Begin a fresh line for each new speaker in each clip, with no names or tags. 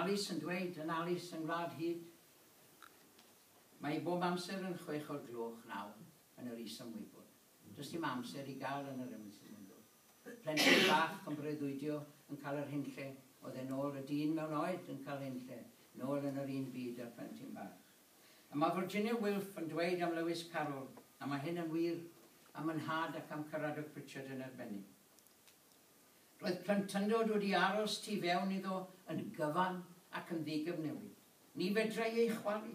Ellis yn dweud, yn Ellis yn rad hyd. Mae bob amser yn 6 o'r gloch naw yn yr is-ymwybod. Does dim amser I gael yn yr ymwys yn mynd. Plentyn bach yn breuddwydio yn cael yr hynlle, oedd e'n ôl y dyn mewn oed yn cael hynlle, nôl yn yr un byd ar plentyn bach. A mae Virginia Woolf yn dweud am Lewis Carroll, a mae hyn yn wir am yn had ac am Caradog Pritchard yn arbennig. Roedd plentyndod wedi aros tu fewn iddo yn gyfan ac yn ddigyfnewid. Ni fedrai ei chwalu.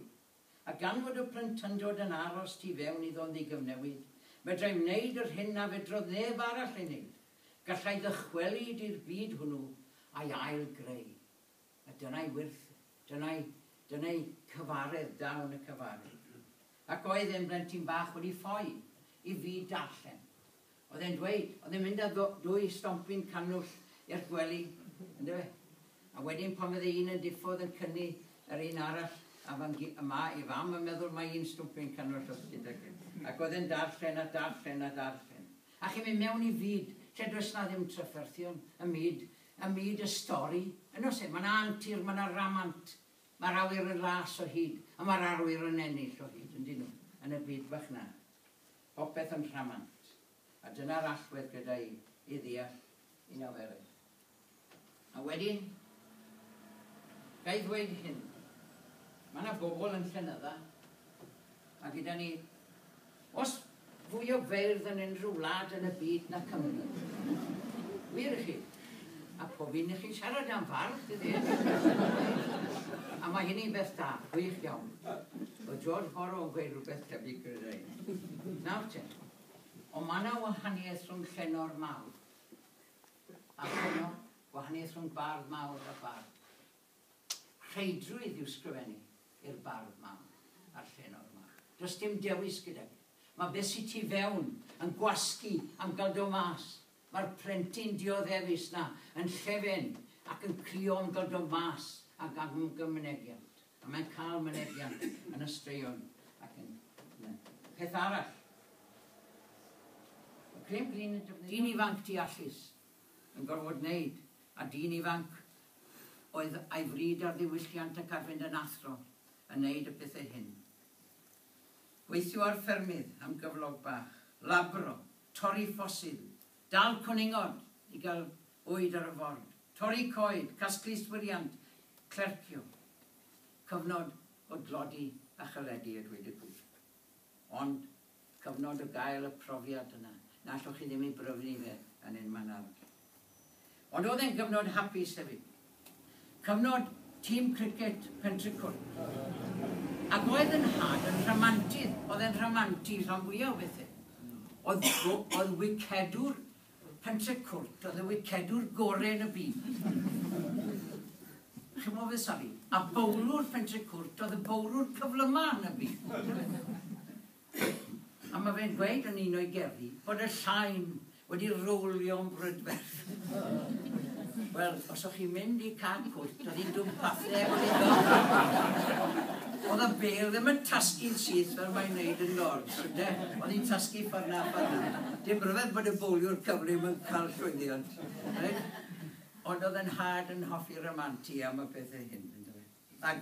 A gan fod y plentyndod yn aros tu fewn iddo yn ddigyfnewid, medrai wneud yr hyn na fedrodd neb arall ei wneud. Gallai ddychwelyd i'r byd hwnnw a'i ail greu. A dyna'i wirth, dyna'i cyfaredd dawn y cyfaredd. Ac oedd e'n blentyn bach wedi ffoi I fi darllen. Oedd e'n dweud, oedd e'n mynd â 2 stompyn canwll i'r gwely, a wedyn pan oedd un yn diffodd yn cynnu yr un arall, a I fam yn meddwl mae un stompyn canwll oedd gydag. Ac oedd e'n darllen a darllen a darllen. A chi'n mynd mewn I fyd, lle does na ddim trafferthion, y myd y stori. Yn os e, mae'na antur, mae'na ramant, mae'r awyr yn las o hyd, a mae'r arwyr yn ennill o hyd, yn y byd bach na. Popeth yn rhamant. A dyna'r allwedd gyda I ddeall un oferydd. A wedyn, gai ddweud hyn. Mae yna bobl yn Llanydda, a gyda ni, os fwy o feirdd yn unrhyw wlad yn y byd na Cymru. Wir I chi. A pob un I chi siarad am fardd, ydy. A mae hynny'n beth da, gwych iawn. O George Borrow yn gweud rhywbeth tebyg gyda ni. Nawr te, ond mae yna wahaniaeth rhwng llenor mawr. A wahaniaeth rhwng bardd mawr a bardd. Rheidrwydd yw sgrifennu i'r bardd mawr a'r llenor mawr. Does dim dewis gyda. Mae beth sy'n tu fewn yn gwasgu am gael do mas. Mae'r plentyn dioddefus na yn llefen ac yn crio am gael do mas ac am gymynegiant. A mae'n cael mynegiant yn y straeon ac yn peth arall. Dyn ifanc deallus yn gorfod wneud, a dyn ifanc oedd ei fryd ar ddiwylliant ac ar fynd yn athro yn wneud y pethau hyn. Gweithio ar ffermydd am gyflog bach, labro, torri ffosil, dal cwningod I gael bwyd ar y ford, torri coed, casglu swyriant, clercio. Cyfnod o glodi a chaledu a dweud y gwir. Ond cyfnod o gael y profiad yna. Na allwch chi ddim I bryfnu fe yn un man arall. Ond oedd e'n gyfnod hapus hefyd. Cyfnod tîm cricet Pentricwrt. Ac oedd yn had yn rhamantydd. Oedd e'n rhamantydd rhan fwyaf o bethau. Oedd wicedwr Pentricwrt. Oedd y wicedwr gorau yn y byd. Chi'n meddwl fe sori? A bowlwr Pentricwrt oedd y bowlwr cyflyma yn y byd. A mae fe'n gweud yn un o'i gerddi bod y llain wedi rowlio yn brydferth. Wel, os o'ch chi'n mynd I Cad Cwt, oedd hi'n dwmpathau wedi ddod. Oedd y bel ddim yn tasgu'n syth fel mae'n neud yn Lord. Oedd hi'n tasgu ffordd na. Dim ryfedd bod y bowliwr cyflym yn cael llwyddiant. Ond oedd yn had yn hoffi ramanti am y pethau hyn. Ac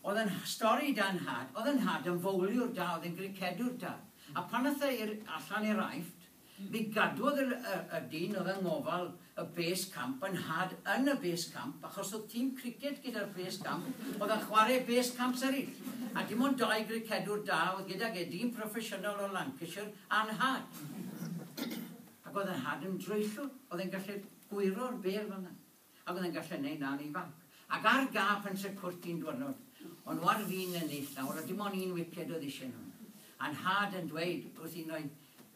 oedd yn stori da'n had, oedd yn had yn fowliwr da, oedd yn gricedwr da. A pan oedd allan i'r aifft, fi gadwodd y dyn oedd yn ngofal y base camp yn had yn y base camp, achos oedd tîm cricet gyda'r base camp, oedd yn chwarae base camps eraill. A dim ond 2 gricedwr da, oedd gydag dyn proffesiynol o Lancashire a'n had. Ac oedd yn had yn drwyllwr, oedd yn gallu gwiro'r bel fanna. Ac oedd yn gallu neud na'n ifanc. Ac ar gap yn Pentricwrt un diwrnod, ond war fi'n ennill nawr, a dim ond 1 wiced oedd eisiau nhw. A'n had yn dweud wrth un o'i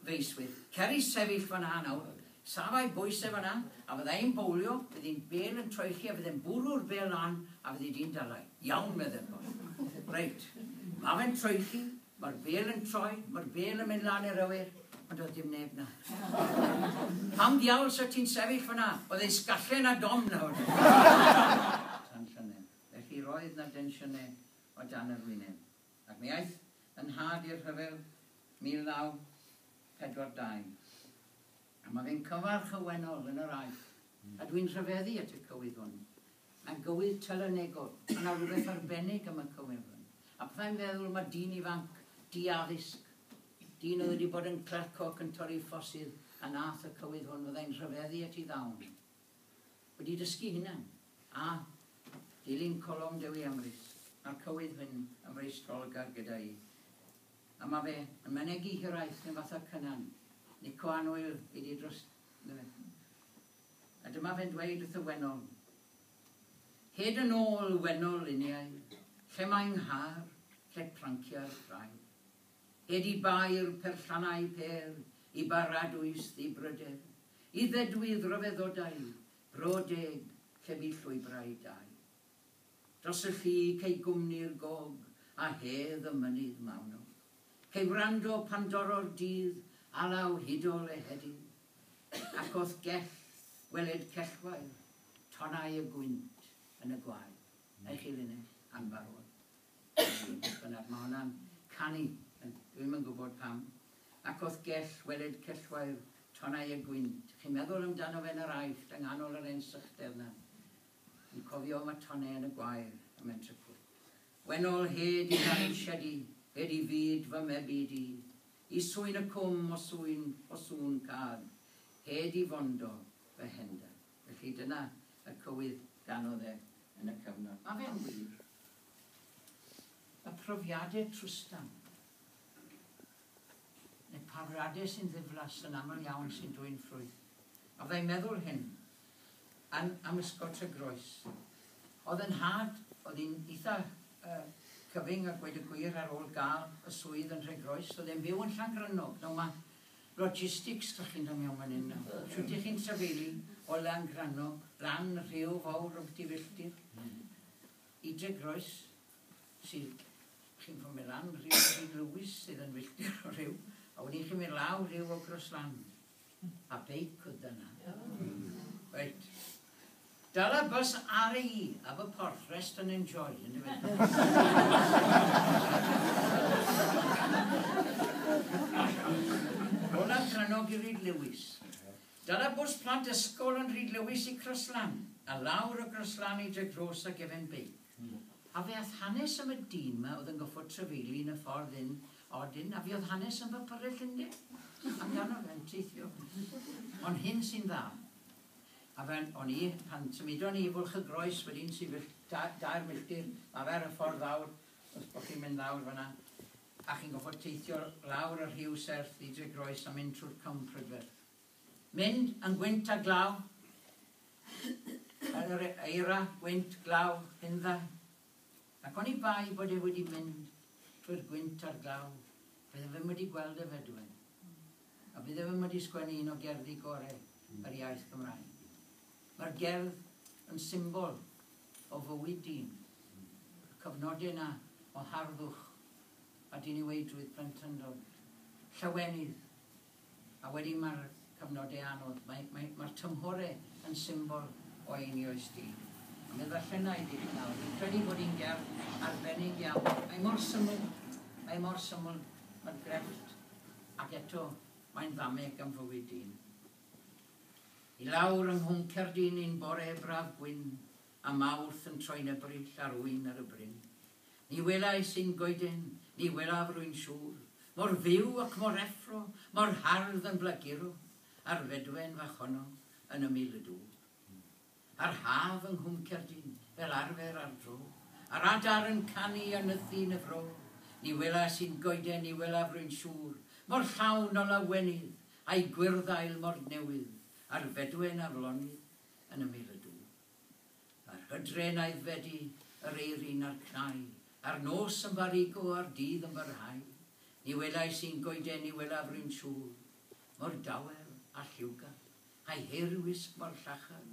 feiswydd, ceri sefyll fanna nawr, safai bwysau fanna, a fyddai'n bowlio, fydd hi'n bel yn troelli, a fydd hi'n bwrw'r bel lan, a fydd hi'n dalai. Iawn meddwl bod. Reit, mae fe'n troelli, mae'r bel yn troi, mae'r bel yn mynd lan i'r awyr, ond oedd dim neb na. Pam diawl so ti'n sefyll fanna? Oedd e'n sgallen a dom nawr. Tan llynedd. Felly roedd na densiynau o dan yr wyneb. Ac mi aeth yn had i'r rhyfel 1942. A mae fe'n cyfarch y wenol yn yr aeth. A dwi'n rhyfeddu at y cywydd hwn. Mae'n gywydd telenegol. Mae'n rhywbeth arbennig am y cywydd. A byddai'n feddwl mae dyn ifanc, di addysg. Dyn oedd wedi bod yn clerc ac yn torri ffosydd a nath y cywydd hwn, fyddai'n rhyfeddu at ei ddawn. Wedi dysgu hynna. A dilyn colwm Dewi Amrys. Mae'r cywydd hyn yn reistrolgar gyda i. A mae fe yn mynegu hiraeth neu fatha cynnan. Nico Anwyl wedi dros... A dyma fe'n dweud wrth y wenol. Hed yn ôl wenol uniau, lle mae'n har, lle pranciau'r rhaid. Hed i bair perllanau per, i baradwys ddibryder, i ddedwydd ryfeddodau, brodeg, lle bu llwybrau dau. Dros y llu cei gwmni'r gog, a hedd y mynydd mawnog. Cei wrando pandoro'r dydd, alaw hudol e hedydd, ac oedd gell weled cellwair, tonau y gwynt yn y gwaith. Neu chi linell, anfarwod. Bynnag, mae hwnna'n canu, dwi'n yn gwybod pam. Ac oedd gell weled cellwair, tonau y gwynt. Chi'n meddwl amdano fe'n yr aifft, yng nghanol yr ein sychder yna. Yn cofio mae tonau yn y gwair, y mentricwr. Wenol hed i ddarlisiadi, hed i fyd fy mebu di. I swyn y cwm o sŵn cad, hed i fondo fy henda. Felly dyna y cywydd ganodd e yn y cyfnod. Mae fe'n wir. Y profiadau trwstan. Neu profiadau sy'n ddiflas yn aml iawn sy'n dwy'n ffrwyth. A fe'n meddwl hyn am ysgot y groes. Oedd yn had, oedd hi'n eitha cyfing a gweud y gwir ar ôl gael y swydd yn Rhegroes. Oedd e'n byw yn Llangrannog. Nawr mae logistics da chi'n dod mewn fan hyn. Siwt i chi'n trafeili o Llangrannog, lan rhyw fawr o byti filltir, i Rhegroes, sydd chi'n fawr mynd lan rhyw Lewis sydd yn filltir o rhyw, a wedyn chi'n mynd law rhyw o Groslan. A beic oedd yna. Right. Dala bus R.E. ab y porth, rest and enjoy. Ola Granog I Rhyd Lewis. Dala bus plant ysgol yn Rhyd Lewis I Croslan, a lawr o Croslan I Dregros a gefen beic. A fe ath hanes am y dyn yma oedd yn goffod trefeili yn y ffordd un odyn, a fe oedd hanes am y pyrrell ynddi. Amdano fe'n teithio. Ond hyn sy'n dda. A fe'n, o'n I, pan symudon I fwlch y groes wedyn sy'n dair milltir, a fe'r y ffordd awr, os bod chi'n mynd awr fyna, a chi'n goffod teithio lawr y rhyw serth I Dregros a mynd trwy'r Cwm Prydfer. Mynd yn gwynt a glaw, yr eira, gwynt, glaw, hindda. Ac o'n I bai bod e wedi mynd trwy'r gwynt a'r glaw, bydde fe wedi gweld y fedwen. A bydde fe wedi sgwennu un o gerddi gorau yr iaith Gymraeg. Mae'r gerdd yn symbol o fywyd dyn. Y cyfnodau yna o harddwch a diniweidrwydd plentyndod. Llawenydd. A wedyn mae'r cyfnodau anodd. Mae'r tymhorau yn symbol o einioes dyn. A mi ddarllen I ddyn nawr. Dwi'n credu bod hi'n gerdd arbennig iawn. Mae mor syml. Mae'r grefft. Ac eto, mae'n ddameg am fywyd dyn. I lawr yng Nghwm Cerdyn i'n bore braf gwyn, a mawrth yn troi'n y bryll ar wyn ar y bryn. Ni welai sy'n goeden, ni welaf rwy'n siŵr, mor fyw ac mor effro, mor hardd yn blaguro, ar fedwen fach honno yn ymyl y dŵr. Ar haf yng Nghwm Cerdyn, fel arfer ar dro, ar adar yn canu a nythu yn y fro, ni welai sy'n goeden, ni welaf rwy'n siŵr, mor llawn o lawenydd, a'i gwyrddau'r mor newydd, ar fedwen a flonydd yn ymyl y dŵr. Ar hydren aeddfedu yr eirin a'r cnau, ar nos yn barigo a'r dydd yn barhau, ni welai sy'n goeden, ni welaf rwy'n siŵr, mor dawel a lliwgar, a'i hirwisg mor llachar,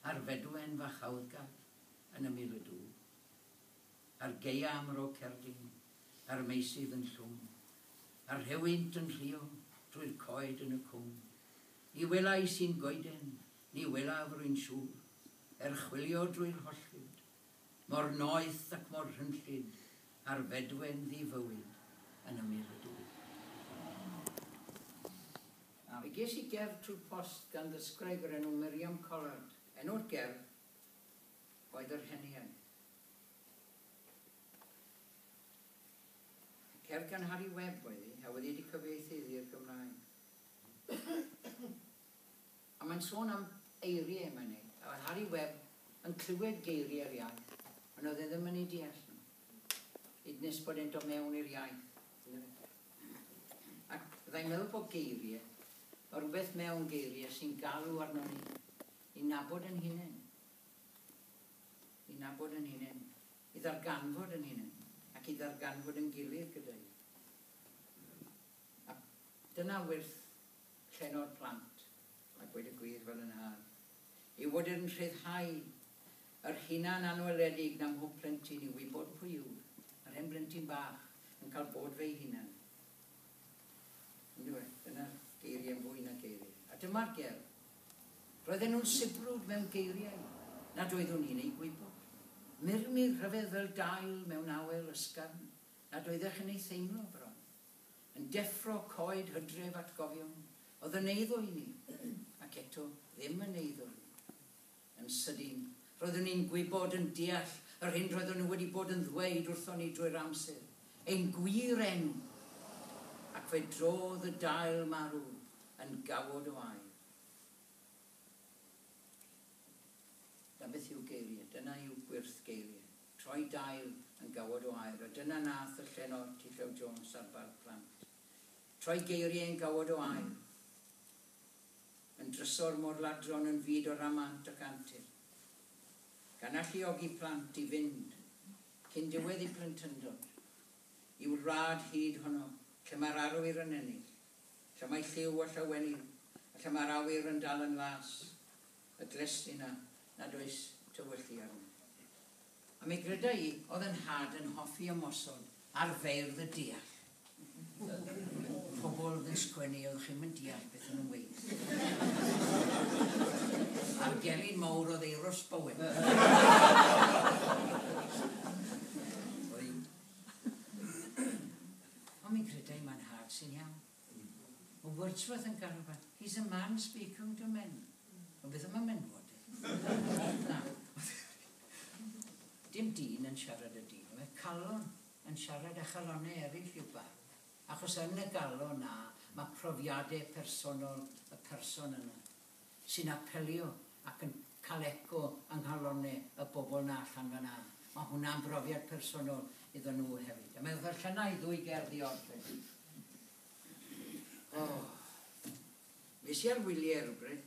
ar fedwen fach awdgar yn ymyl y dŵr. Ar geia am ro Cerdyn, ar meisydd yn llwm, ar rhewynt yn rhio drwy'r coed yn y cwm. Ni welai sy'n goeden, ni welaf rwy'n siŵr, chwilio drwy'r hollwyd, mor noeth ac mor rhynllyd, ar fedwen ddifywyd yn ymyl y dŵr. A fi ges I gerdd trwy'r post gan ddysgwraig o'r enw Miriam Collard. Enw'r gerdd, oedd yr heniau. Cerdd gan Harry Webb oedd hi, a wedi cyfieithu i'r Gymraeg. A mae'n sôn am eiriau yma ni. A Harry Webb yn clywed geiriau'r iaith, ond oedd e ddim yn ei deall nhw. Hyd bod e'n dod mewn i'r iaith. Ac byddai'n meddwl bod geiriau, o rhywbeth mewn geiriau sy'n galw arno ni i nabod yn hunain. I nabod yn hunain. I ddarganfod yn hunain. Ac i ddarganfod yn gilydd gyda i. A dyna wrth llenor plant, a gweud y gwir fel yn haf. I fod yn rhyddhau yr hunan anweledig na mhob plentyn i wybod pwy yw. Yr hen blentyn bach yn cael bod fe'i hunan. Dyna geiriau yn fwy na geiriau. A dyma'r gerdd. Roedden nhw'n sibrwd mewn geiriau, nad oeddwn ni'n ei gwybod. Murmur rhyfedd fel dail mewn awel ysgafn, nad oeddech yn ei theimlo bron. Yn deffro coed hydref atgofion, oedd yn eiddo i ni, ac eto ddim yn eiddo ni. Yn sydyn, roeddwn ni'n gwybod yn deall yr hyn roeddwn nhw wedi bod yn ddweud wrthon ni drwy'r amser. Ein gwir enw, ac fe drodd y dail marw yn gawod o air. Dyna beth yw geiriau, dyna yw gwirth geiriau. Troi dail yn gawod o air, a dyna nath y llenor ti Llew Jones ar bar plant. Troi geiriau yn gawod o air. Yn drysor mor ladron yn fyd o ramant ac antur. Gan alluogi plant i fynd, cyn diwedd i plentyndod, i'w rad hyd honno, lle mae'r arwyr yn ennill, lle mae lliw a llawenydd, a lle mae'r awyr yn dal yn las, y glesty na, nad oes tywyllu arno. A mi gryda i, oedd yn had yn hoffi ymosod ar feirdd y deall. Pobl yn sgwennu, oedd chi'n mynd deall beth yn ymwneud. A'r gelyn mawr oedd eiros bywyd. Ond mi'n credu mae'n had sy'n iawn. O Wordsworth yn galw fan, he's a man speaking to men. O beth yma menwod e? Dim dyn yn siarad y dyn, mae calon yn siarad a chalonau eraill i'w bar. Achos yn y galon na, mae profiadau personol y person yna sy'n apelio ac yn cael eco yng nghalonau y bobl na allan fyna. Mae hwnna'n brofiad personol iddyn nhw hefyd. A mae'n ddarllena i ddwy gerdd i orffen. Fes i ar wyliau rhywbryd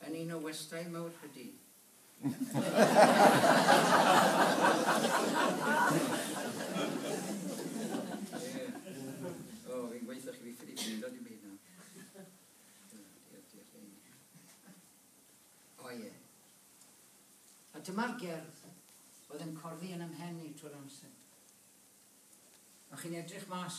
yn un o westau mawr chydi. Fi'n gweithio chi fi ffyrir gwybod i byd na. A dyma'r gerdd oedd yn corddi yn ymhen i trwy'r amser. O'ch chi'n edrych mas,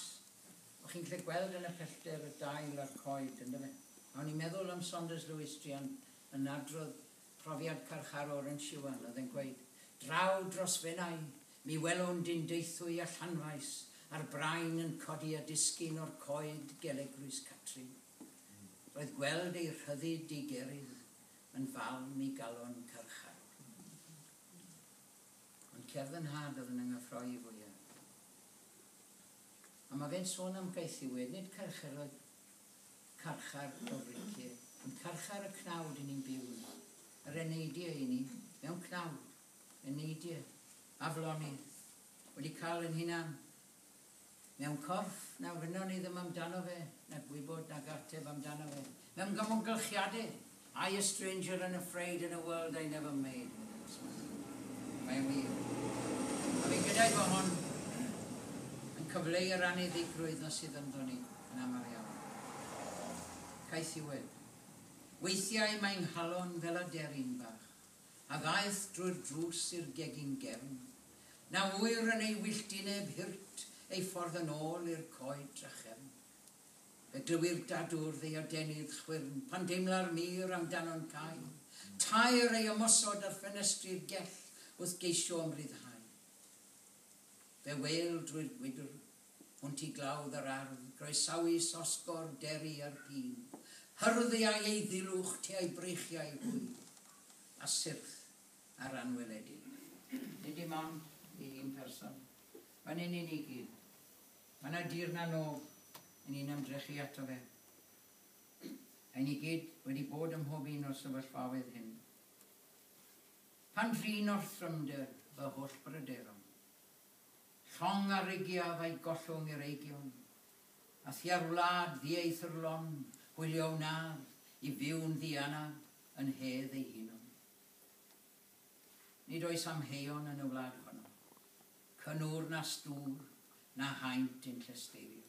o'ch chi'n gallu gweld yn y pellter y dail a'r coed, ynddo fe? O'n i'n meddwl am Saunders Lewis Drian yn adrodd profiad carcharor yn Siwan, oedd yn gweud, draw dros fenau, mi welwn dyn deithwy a llanfaes, a'r brain yn codi a disgyn o'r coed gelegrwys Catrin. Roedd gweld ei rhyddid i gerydd yn falm i galon carchar. Ond cerdd yn had oedd yn ynghyffroi fwyaf. A mae fe'n sôn am gaethiwyd, nid carchar oedd carchar o friciau, ond carchar y cnawd i ni'n byw. Yr eneidiau i ni, mewn cnawd, eneidiau, aflonydd, wedi cael yn hunan. Mewn corff, na fynon ni ddim amdano fe, na gwybod na garteb amdano fe. Mewn gymwngylchiadau, I a stranger and afraid in a world I never made. Mae'n wir. A fi gyda'i fo hon yn cyfleu yr aniddigrwydd na sydd ynddo ni yn aml iawn. Caethiwed. Weithiau mae'n halon fel aderyn bach, a ddaeth drwy'r drws i'r gegin gefn. Na wyr yn ei wylltineb hirt ei ffordd yn ôl i'r coed trachefn. Y glywir dadwrdd ei adenydd chwyrn, pan deimla'r mir amdano'n cael. Tair ei ymosod ar ffenestri'r gell wrth geisio ymryddhau. Fe weil drwy'r gwydr, hwnt i glawdd yr ardd, groesawu sosgor deri ar pîn. Hyrddiau ei ddilwch te ei breichiau hwy, a syrth ar anweledig. Nid dim ond i un person. Fan hyn i ni gyd. Mae yna dir na nog yn un ymdrechu ato fe. A ni gyd wedi bod ym mhob un o'r sefyllfaoedd hyn. Pan drin o'r thrymder fy holl bryderon. Llong a rigiaf a'i gollwng i'r eigion. A thiar wlad ddieith yr lon, hwylio wnadd, i fyw'n ddiana yn hedd ei hunon. Nid oes amheuon yn y wlad honno. Cynwr na stŵr, na haint yn llesteirio.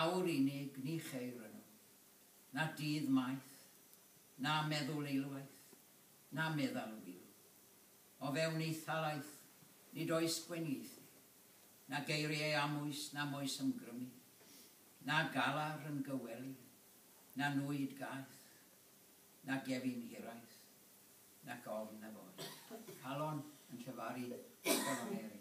Awr unig ni cheir yno. Na dydd maith, na meddwl eilwaith, na meddal wyl. O fewn eithalaeth, nid oes gwenydd, na geiriau amwys, na moes ymgrymu, na galar yn gyweli, na nwyd gaeth, na gefin hiraeth, na gofn na foi. Calon yn llefaru golonau